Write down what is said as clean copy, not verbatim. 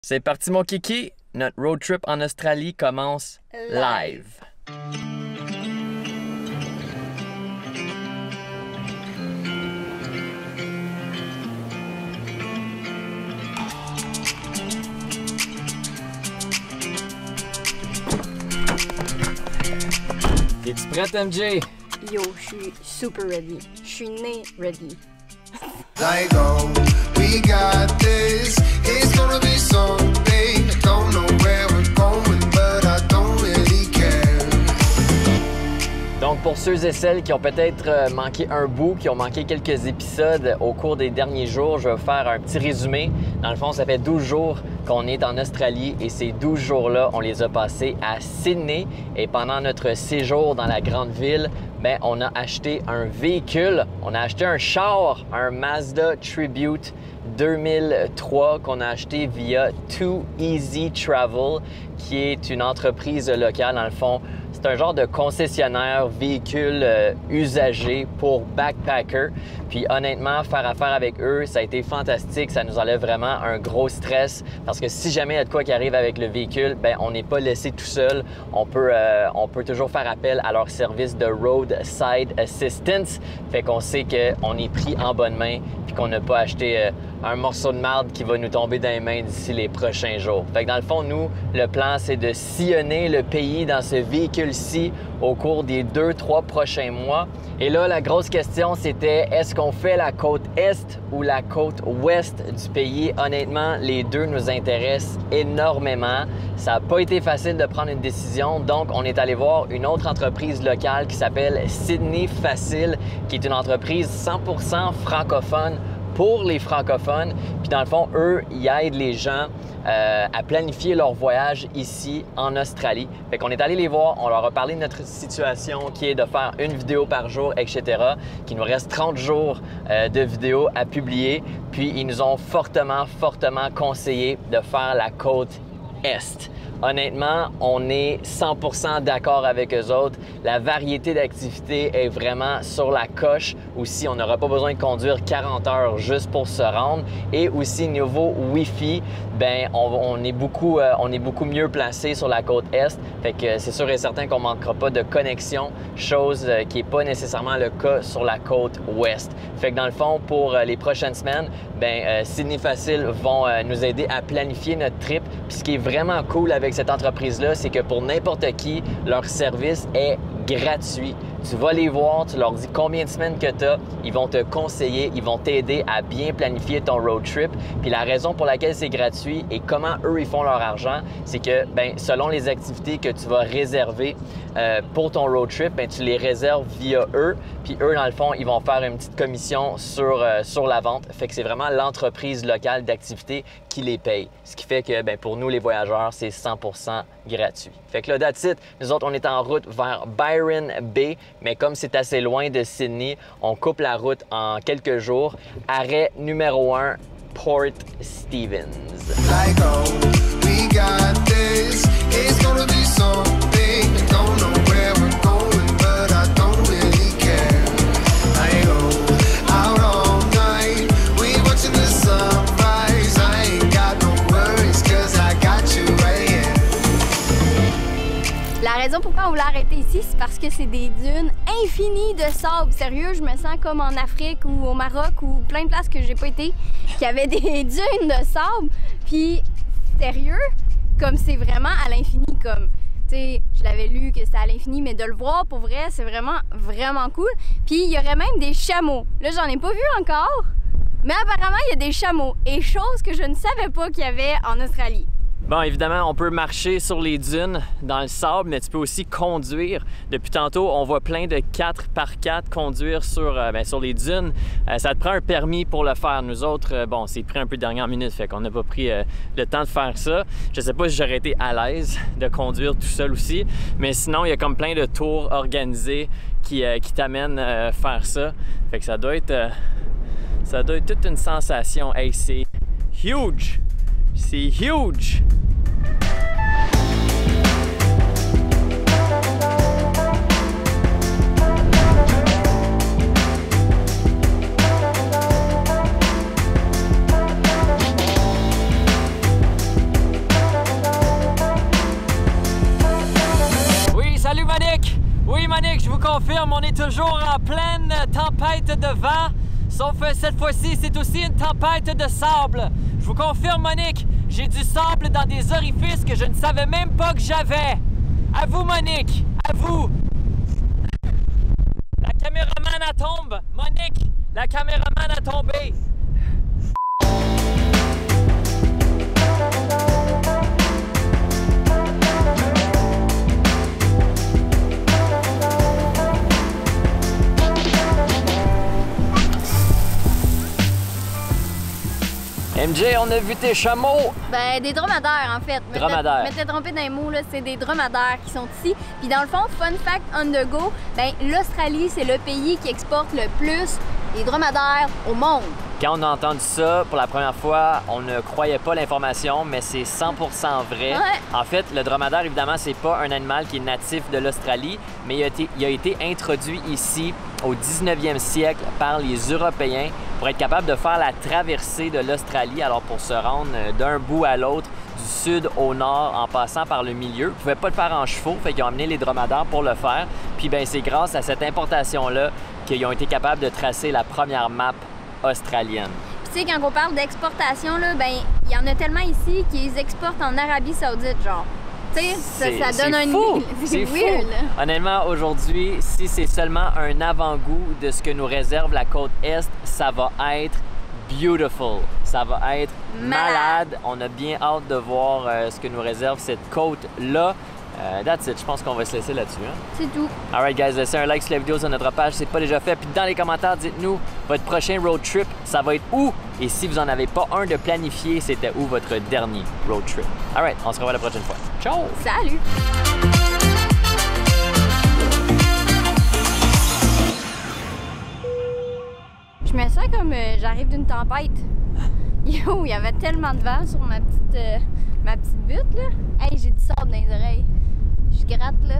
C'est parti mon kiki, notre road trip en Australie commence live. Es-tu prête, MJ? Yo, je suis super ready. Je suis né ready. Like, oh, we got this. It's gonna be something. I don't know where we're going, but I don't really care. Donc, pour ceux et celles qui ont peut-être manqué un bout, qui ont manqué quelques épisodes au cours des derniers jours, je vais vous faire un petit résumé. Dans le fond, ça fait 12 jours qu'on est en Australie et ces 12 jours-là, on les a passés à Sydney. Et pendant notre séjour dans la grande ville, bien, on a acheté un véhicule. On a acheté un char, un Mazda Tribute 2003 qu'on a acheté via Too Easy Travel, qui est une entreprise locale, dans le fond. C'est un genre de concessionnaire véhicule usagé pour backpacker. Puis honnêtement, faire affaire avec eux, ça a été fantastique. Ça nous enlève vraiment un gros stress parce que si jamais il y a de quoi qui arrive avec le véhicule, bien, on n'est pas laissé tout seul. On peut toujours faire appel à leur service de Roadside Assistance. Fait qu'on sait qu'on est pris en bonne main puis qu'on n'a pas acheté un morceau de marde qui va nous tomber dans les mains d'ici les prochains jours. Fait que dans le fond, nous, le plan, c'est de sillonner le pays dans ce véhicule-ci au cours des 2-3 prochains mois. Et là, la grosse question, c'était est-ce qu'on fait la côte est ou la côte ouest du pays? Honnêtement, les deux nous intéressent énormément. Ça n'a pas été facile de prendre une décision, donc on est allé voir une autre entreprise locale qui s'appelle Sydney Facile, qui est une entreprise 100% francophone pour les francophones. Puis dans le fond, eux, ils aident les gens à planifier leur voyage ici en Australie. Fait qu'on est allé les voir, on leur a parlé de notre situation qui est de faire une vidéo par jour, etc. Qu'il nous reste 30 jours de vidéos à publier. Puis ils nous ont fortement conseillé de faire la côte est. Honnêtement, on est 100% d'accord avec eux autres. La variété d'activités est vraiment sur la coche. Aussi, on n'aura pas besoin de conduire 40 heures juste pour se rendre. Et aussi, niveau Wi-Fi, ben, on est beaucoup mieux placé sur la côte est. Fait que c'est sûr et certain qu'on ne manquera pas de connexion, chose qui n'est pas nécessairement le cas sur la côte ouest. Fait que dans le fond, pour les prochaines semaines, ben, Sydney Facile vont nous aider à planifier notre trip. Puis ce qui est vraiment cool avec cette entreprise-là, c'est que pour n'importe qui, leur service est gratuit. Tu vas les voir, tu leur dis combien de semaines que tu as, ils vont te conseiller, ils vont t'aider à bien planifier ton road trip. Puis la raison pour laquelle c'est gratuit et comment eux, ils font leur argent, c'est que ben, selon les activités que tu vas réserver pour ton road trip, ben, tu les réserves via eux. Puis eux, dans le fond, ils vont faire une petite commission sur la vente. Fait que c'est vraiment l'entreprise locale d'activités qui les paye. Ce qui fait que ben, pour nous, les voyageurs, c'est 100% gratuit. Fait que là, that's it. Nous autres, on est en route vers Byron Bay. Mais comme c'est assez loin de Sydney, on coupe la route en quelques jours. Arrêt numéro 1, Port Stephens. Like, oh, we got this. It's gonna be something. I don't know where we're going, but I don't really care. I go out all night. We watching the sunrise. I ain't got no worries, 'cause I got you right here. La raison pourquoi on voulait arrêter ici, c'est parce que c'est des dunes infinies de sable. Sérieux, je me sens comme en Afrique ou au Maroc ou plein de places que j'ai pas été, qui avaient des dunes de sable. Puis, sérieux, comme c'est vraiment à l'infini, comme, tu sais, je l'avais lu que c'était à l'infini, mais de le voir pour vrai, c'est vraiment cool. Puis, il y aurait même des chameaux. Là, j'en ai pas vu encore, mais apparemment, il y a des chameaux. Et chose que je ne savais pas qu'il y avait en Australie. Bon, évidemment, on peut marcher sur les dunes dans le sable, mais tu peux aussi conduire. Depuis tantôt, on voit plein de 4x4 conduire sur les dunes. Ça te prend un permis pour le faire. Nous autres, bon, c'est pris un peu de dernière minute, fait qu'on n'a pas pris le temps de faire ça. Je sais pas si j'aurais été à l'aise de conduire tout seul aussi, mais sinon, il y a comme plein de tours organisés qui t'amènent faire ça. Fait que ça doit être toute une sensation. Hey, c'est huge! C'est huge! confirme, on est toujours en pleine tempête de vent. Sauf cette fois-ci, c'est aussi une tempête de sable. Je vous confirme, Monique, j'ai du sable dans des orifices que je ne savais même pas que j'avais. À vous, Monique, à vous. La caméraman a tombe. Monique, la caméraman a tombé. MJ, on a vu tes chameaux! Ben, des dromadaires, en fait. Dromadaires. Mettez trompé dans les mots, là, c'est des dromadaires qui sont ici. Puis dans le fond, fun fact on the go, ben, l'Australie, c'est le pays qui exporte le plus les dromadaires au monde. Quand on a entendu ça pour la première fois, on ne croyait pas l'information, mais c'est 100% vrai. Ouais. En fait, le dromadaire, évidemment, c'est pas un animal qui est natif de l'Australie, mais il a été introduit ici au 19e siècle par les Européens pour être capable de faire la traversée de l'Australie. Alors, pour se rendre d'un bout à l'autre, du sud au nord, en passant par le milieu. Ils ne pouvaient pas le faire en chevaux, fait qu'ils ont amené les dromadaires pour le faire. Puis, ben, c'est grâce à cette importation-là qu'ils ont été capables de tracer la première map australienne. Puis tu sais, quand on parle d'exportation, là, ben, il y en a tellement ici qu'ils exportent en Arabie Saoudite, genre. Tu sais, ça donne un... fou. C'est fou. weird, là. Honnêtement, aujourd'hui, si c'est seulement un avant-goût de ce que nous réserve la côte Est, ça va être beautiful. Ça va être malade. On a bien hâte de voir ce que nous réserve cette côte-là. That's it. Je pense qu'on va se laisser là-dessus. Hein? C'est tout. Alright guys, laissez un like sur la vidéo sur notre page si c'est pas déjà fait. Puis dans les commentaires, dites-nous votre prochain road trip, ça va être où? Et si vous en avez pas un de planifié, c'était où votre dernier road trip? Alright, on se revoit la prochaine fois. Ciao! Salut! Je me sens comme j'arrive d'une tempête. Yo, il y avait tellement de vent sur ma petite butte, là. Hey, j'ai du sable dans les oreilles. Je gratte, là.